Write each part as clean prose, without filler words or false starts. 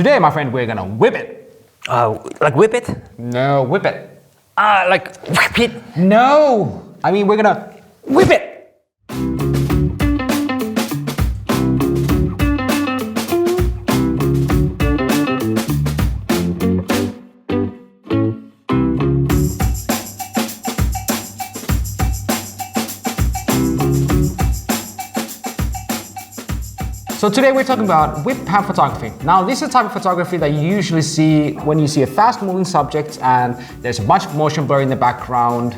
Today, my friend, we're gonna whip it. Like whip it? No, whip it. Like whip it? No! I mean, we're gonna whip it! So today we're talking about whip pan photography. Now this is the type of photography that you usually see when you see a fast moving subject and there's a bunch of motion blur in the background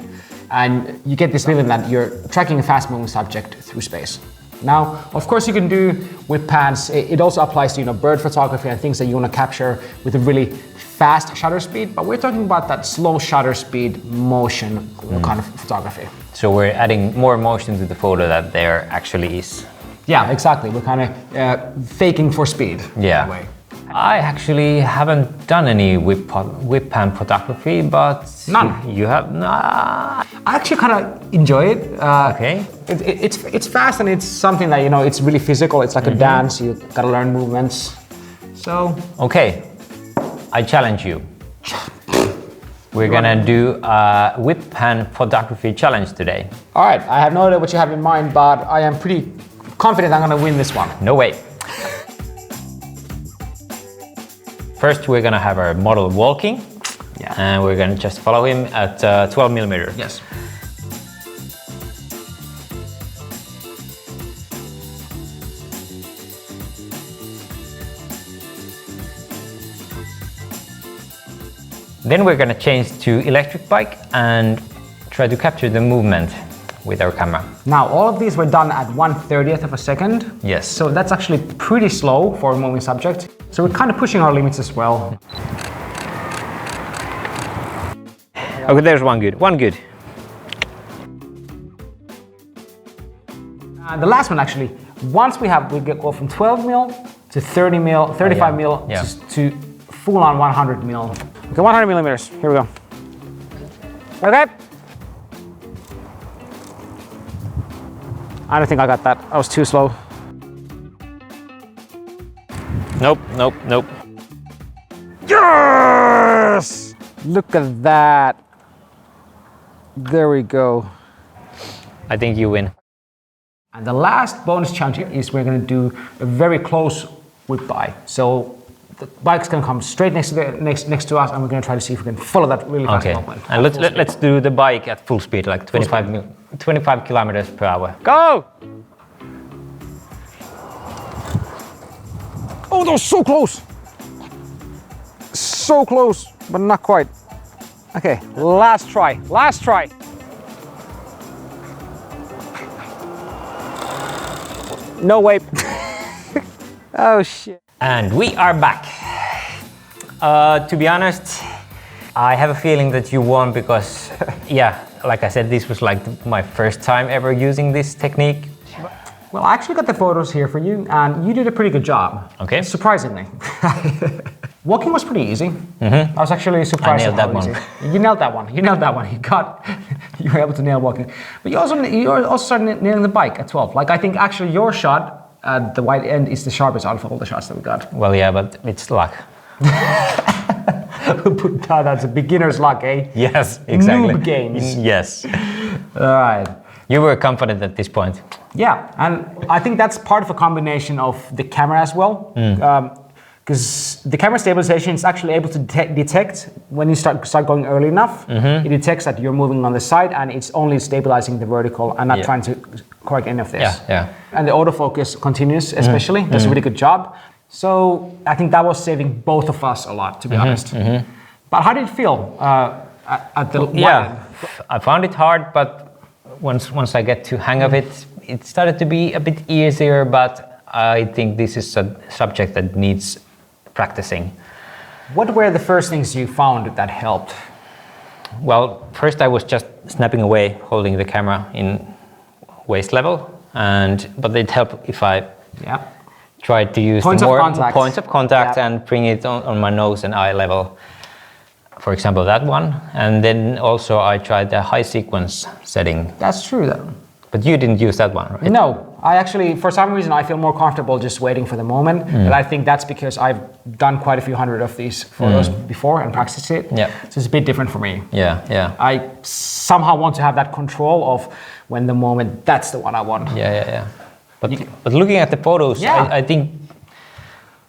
and you get this feeling that you're tracking a fast moving subject through space. Now, of course you can do whip pans. It also applies to bird photography and things that you want to capture with a really fast shutter speed, but we're talking about that slow shutter speed motion kind of photography. So we're adding more motion to the photo that there actually is. Yeah, exactly. We're kind of faking for speed. Yeah. Way. I actually haven't done any whip pan photography, but none. You have? Nah. I actually kind of enjoy it. Okay. It's fast and it's something that it's really physical. It's like a dance. You gotta learn movements. So. Okay. I challenge you. We're gonna do a whip pan photography challenge today. All right. I have no idea what you have in mind, but I am pretty confident I'm gonna win this one. No way. First, we're gonna have our model walking. Yeah. And we're gonna just follow him at 12 millimeter. Yes. Then we're gonna change to electric bike and try to capture the movement with our camera. Now, all of these were done at 1/30th of a second. Yes. So that's actually pretty slow for a moving subject. So we're kind of pushing our limits as well. Okay, there's one good. One good. The last one actually, once we go from 12 mil to 30 mil, 35 mil to full on 100 mil. Okay, 100 millimeters. Here we go. Okay. I don't think I got that. I was too slow. Nope, nope, nope. Yes! Look at that. There we go. I think you win. And the last bonus challenge here is we're going to do a very close whip by. So the bike's going to come straight next to us, and we're going to try to see if we can follow that really fast movement. And let's do the bike at full speed, like 25 kilometers per hour. Go! Oh, that was so close! So close, but not quite. Okay, last try, last try. No way. Oh shit. And we are back. To be honest, I have a feeling that you won because, yeah, like I said, this was like my first time ever using this technique. Well, I actually got the photos here for you, and you did a pretty good job. Okay. Surprisingly. Walking was pretty easy. I was actually surprised. I nailed that one. You nailed that one. You nailed that one. You were able to nail walking. But you also started nailing the bike at 12. Like, I think actually your shot at the wide end is the sharpest out of all the shots that we got. Well, yeah, but it's luck. That's a beginner's luck, eh? Yes, exactly. Noob games. Yes. All right. You were confident at this point. Yeah, and I think that's part of a combination of the camera as well. Because the camera stabilization is actually able to detect when you start going early enough. It detects that you're moving on the side, and it's only stabilizing the vertical and not trying to correct any of this. Yeah. And the autofocus continuous, especially, does a really good job. So I think that was saving both of us a lot, to be honest. But how did it feel at the end? I found it hard, but once I get to hang of it, it started to be a bit easier. But I think this is a subject that needs practicing. What were the first things you found that helped? Well, first I was just snapping away, holding the camera in waist level, but it helped if I tried to use points of contact and bring it on my nose and eye level. For example, that one. And then also I tried the high sequence setting. That's true though. But you didn't use that one, right? No, I actually, for some reason, I feel more comfortable just waiting for the moment. But I think that's because I've done quite a few hundred of these photos before and practiced it. Yeah. So it's a bit different for me. Yeah, yeah. I somehow want to have that control of when the moment, that's the one I want. Yeah. But looking at the photos, I think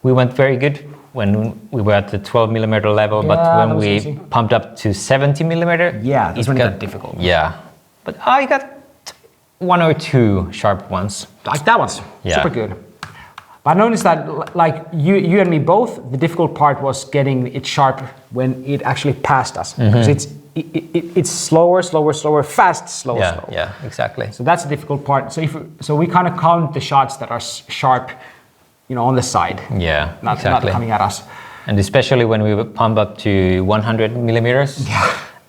we went very good when we were at the 12 millimeter level, but when we pumped up to 70 millimeter, that's when it got difficult. Yeah, but I got 1 or 2 sharp ones. Like that one's super good. I noticed that, like you and me both, the difficult part was getting it sharp when it actually passed us, because it's slower, fast, slow. Yeah, exactly. So that's the difficult part. So we kind of count the shots that are sharp, on the side. Yeah, not coming at us. And especially when we pump up to 100 millimeters,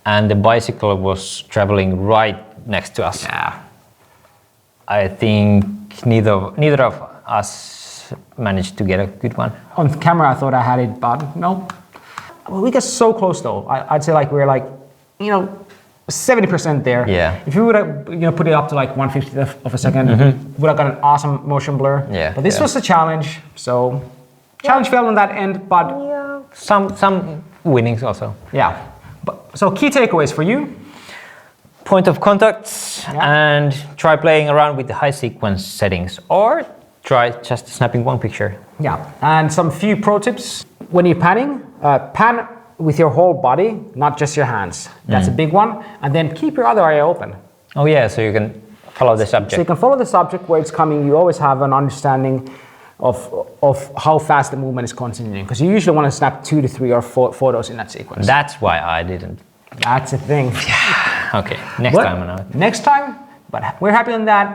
and the bicycle was traveling right next to us. Yeah. I think neither of us managed to get a good one. On camera, I thought I had it, but no. Well, we got so close though. I'd say like we're like, 70% there. Yeah. If we would have, put it up to like 1/50th of a second, would have got an awesome motion blur. Yeah. But this was a challenge, so challenge failed on that end, but some winnings also. Yeah. So key takeaways for you. Point of contacts and try playing around with the high sequence settings, or try just snapping one picture. Yeah, and some few pro tips. When you're panning, pan with your whole body, not just your hands. That's a big one. And then keep your other eye open. Oh yeah, so you can follow the subject. So you can follow the subject where it's coming. You always have an understanding of how fast the movement is continuing, because you usually want to snap 2 to 3 or 4 photos in that sequence. That's why I didn't. That's the thing. Okay, next time I know. Next time, but we're happy on that.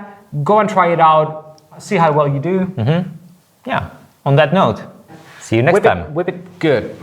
Go and try it out. See how well you do. Yeah, on that note, see you next time. Whip it good.